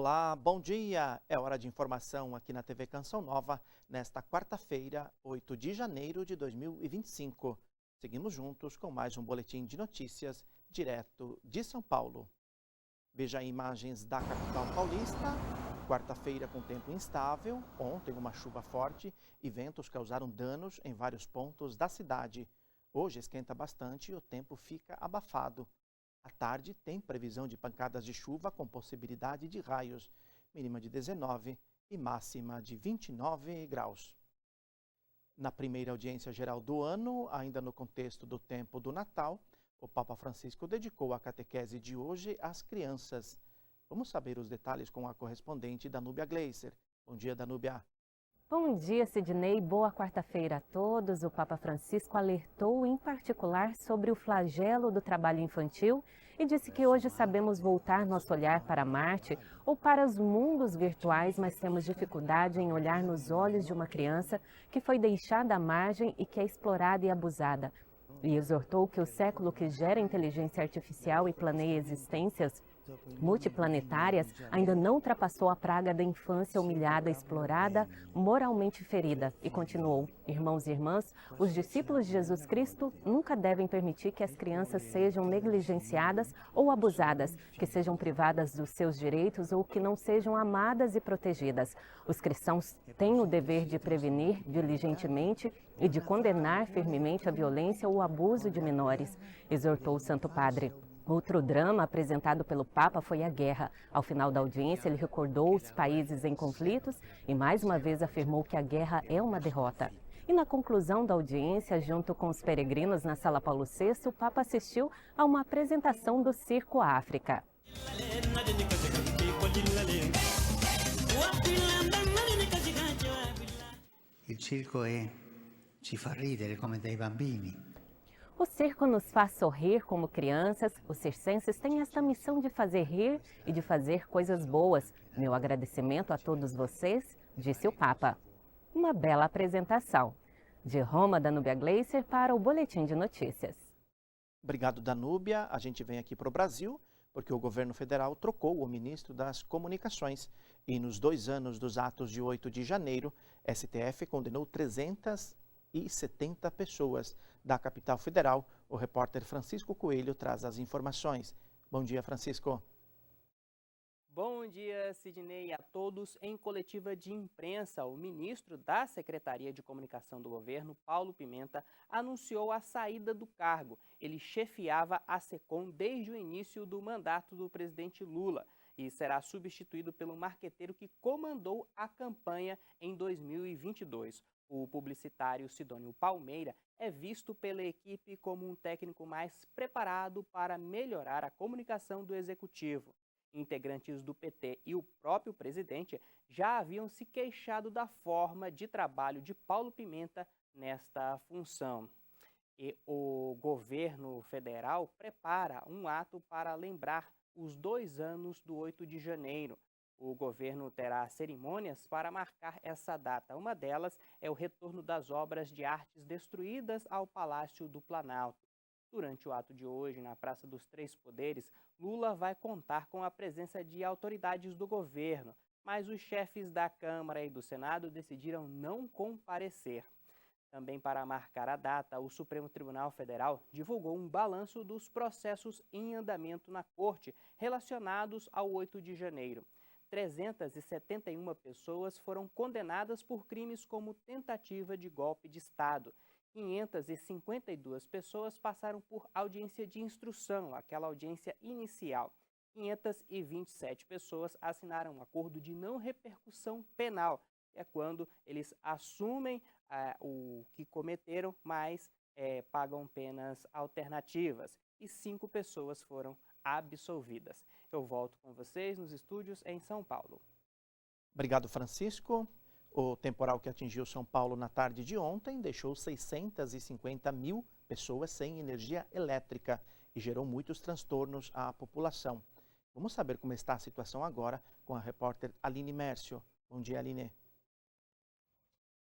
Olá, bom dia! É hora de informação aqui na TV Canção Nova, nesta quarta-feira, 8 de janeiro de 2025. Seguimos juntos com mais um boletim de notícias direto de São Paulo. Veja imagens da capital paulista. Quarta-feira com tempo instável. Ontem uma chuva forte e ventos causaram danos em vários pontos da cidade. Hoje esquenta bastante e o tempo fica abafado. À tarde tem previsão de pancadas de chuva com possibilidade de raios, mínima de 19 e máxima de 29 graus. Na primeira audiência geral do ano, ainda no contexto do tempo do Natal, o Papa Francisco dedicou a catequese de hoje às crianças. Vamos saber os detalhes com a correspondente Danúbia Gleiser. Bom dia, Danúbia. Bom dia, Sidney. Boa quarta-feira a todos. O Papa Francisco alertou em particular sobre o flagelo do trabalho infantil e disse que hoje sabemos voltar nosso olhar para Marte ou para os mundos virtuais, mas temos dificuldade em olhar nos olhos de uma criança que foi deixada à margem e que é explorada e abusada. E exortou que o século que gera inteligência artificial e planeia existências multiplanetárias ainda não ultrapassou a praga da infância humilhada, explorada, moralmente ferida. E continuou: irmãos e irmãs, os discípulos de Jesus Cristo nunca devem permitir que as crianças sejam negligenciadas ou abusadas, que sejam privadas dos seus direitos ou que não sejam amadas e protegidas. Os cristãos têm o dever de prevenir diligentemente e de condenar firmemente a violência ou o abuso de menores, exortou o Santo Padre. Outro drama apresentado pelo Papa foi a guerra. Ao final da audiência, ele recordou os países em conflitos e mais uma vez afirmou que a guerra é uma derrota. E na conclusão da audiência, junto com os peregrinos na Sala Paulo VI, o Papa assistiu a uma apresentação do Circo África. Il circo ci fa ridere come dei bambini. O circo nos faz sorrir como crianças. Os circenses têm esta missão de fazer rir e de fazer coisas boas. Meu agradecimento a todos vocês, disse o Papa. Uma bela apresentação. De Roma, Danúbia Gleiser para o Boletim de Notícias. Obrigado, Danúbia. A gente vem aqui para o Brasil porque o governo federal trocou o ministro das Comunicações. E nos 2 anos dos atos de 8 de janeiro, STF condenou 370 pessoas da capital federal. O repórter Francisco Coelho traz as informações. Bom dia, Francisco. Bom dia, Sidney, a todos. Em coletiva de imprensa, o ministro da Secretaria de Comunicação do governo, Paulo Pimenta, anunciou a saída do cargo. Ele chefiava a SECOM desde o início do mandato do presidente Lula e será substituído pelo marqueteiro que comandou a campanha em 2022. O publicitário Sidônio Palmeira é visto pela equipe como um técnico mais preparado para melhorar a comunicação do executivo. Integrantes do PT e o próprio presidente já haviam se queixado da forma de trabalho de Paulo Pimenta nesta função. E o governo federal prepara um ato para lembrar os 2 anos do 8 de janeiro. O governo terá cerimônias para marcar essa data. Uma delas é o retorno das obras de artes destruídas ao Palácio do Planalto. Durante o ato de hoje, na Praça dos Três Poderes, Lula vai contar com a presença de autoridades do governo, mas os chefes da Câmara e do Senado decidiram não comparecer. Também para marcar a data, o Supremo Tribunal Federal divulgou um balanço dos processos em andamento na Corte relacionados ao 8 de janeiro. 371 pessoas foram condenadas por crimes como tentativa de golpe de Estado. 552 pessoas passaram por audiência de instrução, aquela audiência inicial. 527 pessoas assinaram um acordo de não repercussão penal, que é quando eles assumem o que cometeram, mas pagam penas alternativas. E 5 pessoas foram absolvidas. Eu volto com vocês nos estúdios em São Paulo. Obrigado, Francisco. O temporal que atingiu São Paulo na tarde de ontem deixou 650 mil pessoas sem energia elétrica e gerou muitos transtornos à população. Vamos saber como está a situação agora com a repórter Aline Mércio. Bom dia, Aline.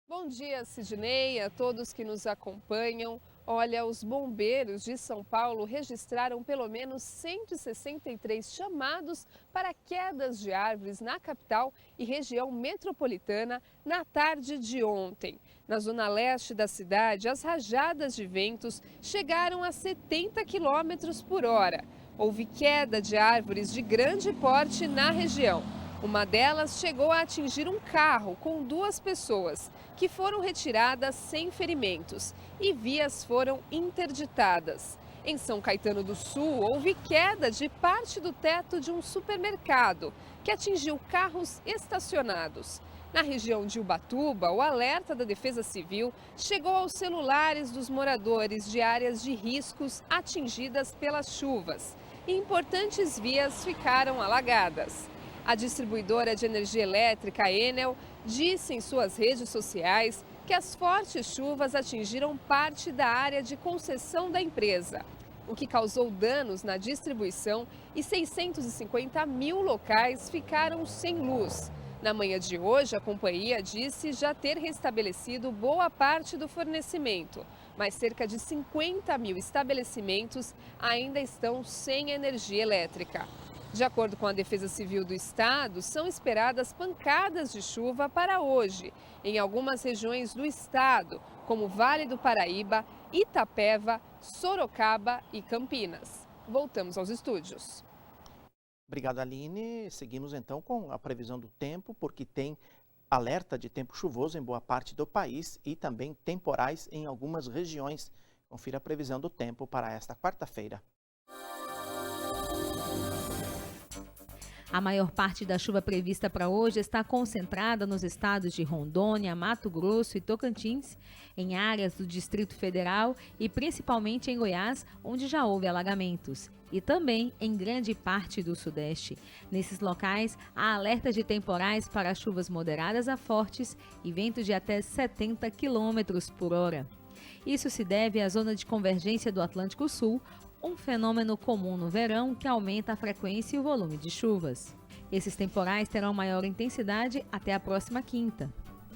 Bom dia, Sidney, a todos que nos acompanham. Olha, os bombeiros de São Paulo registraram pelo menos 163 chamados para quedas de árvores na capital e região metropolitana na tarde de ontem. Na zona leste da cidade, as rajadas de ventos chegaram a 70 km por hora. Houve queda de árvores de grande porte na região. Uma delas chegou a atingir um carro com 2 pessoas, que foram retiradas sem ferimentos e vias foram interditadas. Em São Caetano do Sul, houve queda de parte do teto de um supermercado, que atingiu carros estacionados. Na região de Ubatuba, o alerta da Defesa Civil chegou aos celulares dos moradores de áreas de riscos atingidas pelas chuvas. E importantes vias ficaram alagadas. A distribuidora de energia elétrica, a Enel, disse em suas redes sociais que as fortes chuvas atingiram parte da área de concessão da empresa, o que causou danos na distribuição e 650 mil locais ficaram sem luz. Na manhã de hoje, a companhia disse já ter restabelecido boa parte do fornecimento, mas cerca de 50 mil estabelecimentos ainda estão sem energia elétrica. De acordo com a Defesa Civil do Estado, são esperadas pancadas de chuva para hoje, em algumas regiões do estado, como Vale do Paraíba, Itapeva, Sorocaba e Campinas. Voltamos aos estúdios. Obrigado, Aline. Seguimos então com a previsão do tempo, porque tem alerta de tempo chuvoso em boa parte do país e também temporais em algumas regiões. Confira a previsão do tempo para esta quarta-feira. A maior parte da chuva prevista para hoje está concentrada nos estados de Rondônia, Mato Grosso e Tocantins, em áreas do Distrito Federal e principalmente em Goiás, onde já houve alagamentos, e também em grande parte do Sudeste. Nesses locais, há alertas de temporais para chuvas moderadas a fortes e ventos de até 70 km por hora. Isso se deve à zona de convergência do Atlântico Sul, um fenômeno comum no verão que aumenta a frequência e o volume de chuvas. Esses temporais terão maior intensidade até a próxima quinta.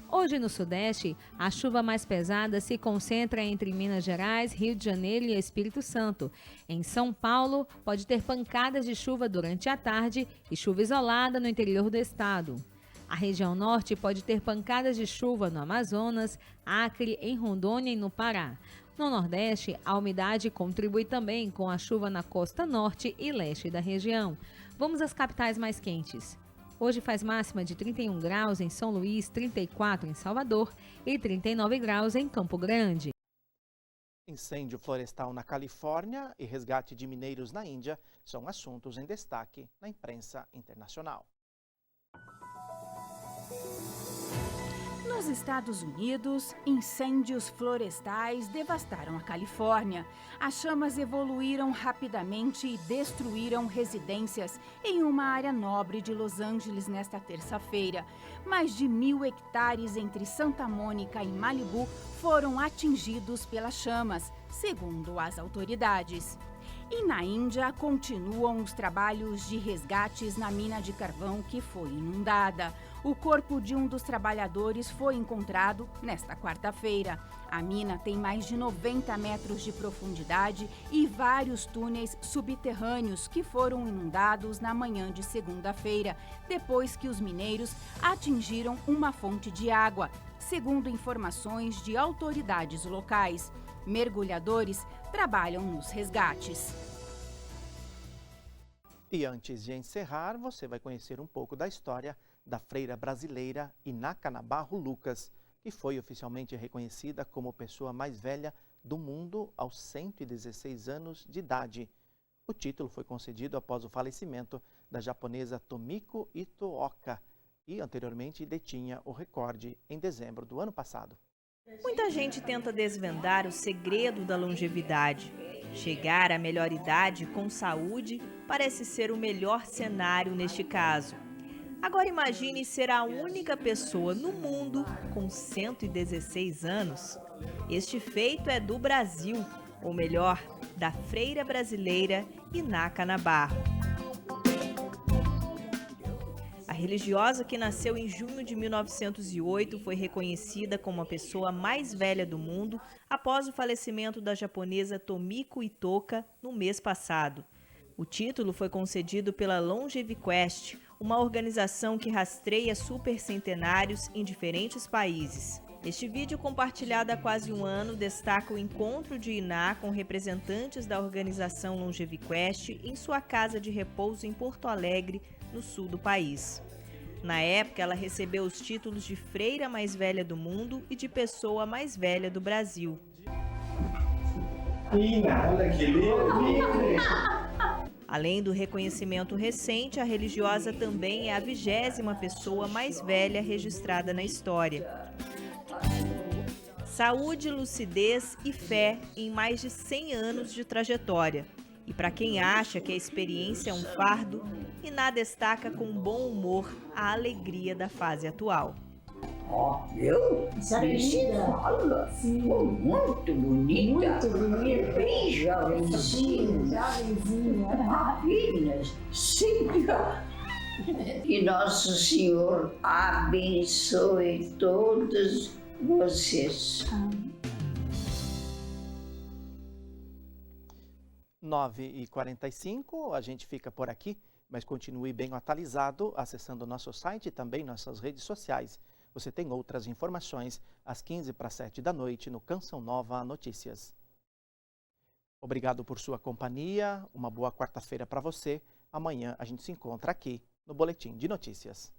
Hoje no Sudeste, a chuva mais pesada se concentra entre Minas Gerais, Rio de Janeiro e Espírito Santo. Em São Paulo, pode ter pancadas de chuva durante a tarde e chuva isolada no interior do estado. A região norte pode ter pancadas de chuva no Amazonas, Acre, em Rondônia e no Pará. No Nordeste, a umidade contribui também com a chuva na costa norte e leste da região. Vamos às capitais mais quentes. Hoje faz máxima de 31 graus em São Luís, 34 em Salvador e 39 graus em Campo Grande. Incêndio florestal na Califórnia e resgate de mineiros na Índia são assuntos em destaque na imprensa internacional. Nos Estados Unidos, incêndios florestais devastaram a Califórnia. As chamas evoluíram rapidamente e destruíram residências em uma área nobre de Los Angeles nesta terça-feira. Mais de 1.000 hectares entre Santa Mônica e Malibu foram atingidos pelas chamas, segundo as autoridades. E na Índia, continuam os trabalhos de resgates na mina de carvão que foi inundada. O corpo de um dos trabalhadores foi encontrado nesta quarta-feira. A mina tem mais de 90 metros de profundidade e vários túneis subterrâneos que foram inundados na manhã de segunda-feira, depois que os mineiros atingiram uma fonte de água, segundo informações de autoridades locais. Mergulhadores trabalham nos resgates. E antes de encerrar, você vai conhecer um pouco da história da freira brasileira Inácia Nabarro Lucas, que foi oficialmente reconhecida como a pessoa mais velha do mundo aos 116 anos de idade. O título foi concedido após o falecimento da japonesa Tomiko Itooka, que anteriormente detinha o recorde em dezembro do ano passado. Muita gente tenta desvendar o segredo da longevidade. Chegar à melhor idade com saúde parece ser o melhor cenário neste caso. Agora imagine ser a única pessoa no mundo com 116 anos. Este feito é do Brasil, ou melhor, da freira brasileira Inácia Nabarro. A religiosa, que nasceu em junho de 1908, foi reconhecida como a pessoa mais velha do mundo após o falecimento da japonesa Tomiko Itoka no mês passado. O título foi concedido pela LongeviQuest, uma organização que rastreia supercentenários em diferentes países. Este vídeo, compartilhado há quase um ano, destaca o encontro de Iná com representantes da organização LongeviQuest em sua casa de repouso em Porto Alegre, no sul do país. Na época, ela recebeu os títulos de freira mais velha do mundo e de pessoa mais velha do Brasil. Olha que lindo! Além do reconhecimento recente, a religiosa também é a 20ª pessoa mais velha registrada na história. Saúde, lucidez e fé em mais de 100 anos de trajetória. E para quem acha que a experiência é um fardo, Iná destaca com bom humor a alegria da fase atual. Viu? Nem se fala. Muito bonita. Muito bonita. Bem jovenzinha. Apenas. Sim. Que Nosso Senhor abençoe todos vocês. 9h45, a gente fica por aqui, mas continue bem atualizado acessando o nosso site e também nossas redes sociais. Você tem outras informações às 6:45 da noite no Canção Nova Notícias. Obrigado por sua companhia, uma boa quarta-feira para você. Amanhã a gente se encontra aqui no Boletim de Notícias.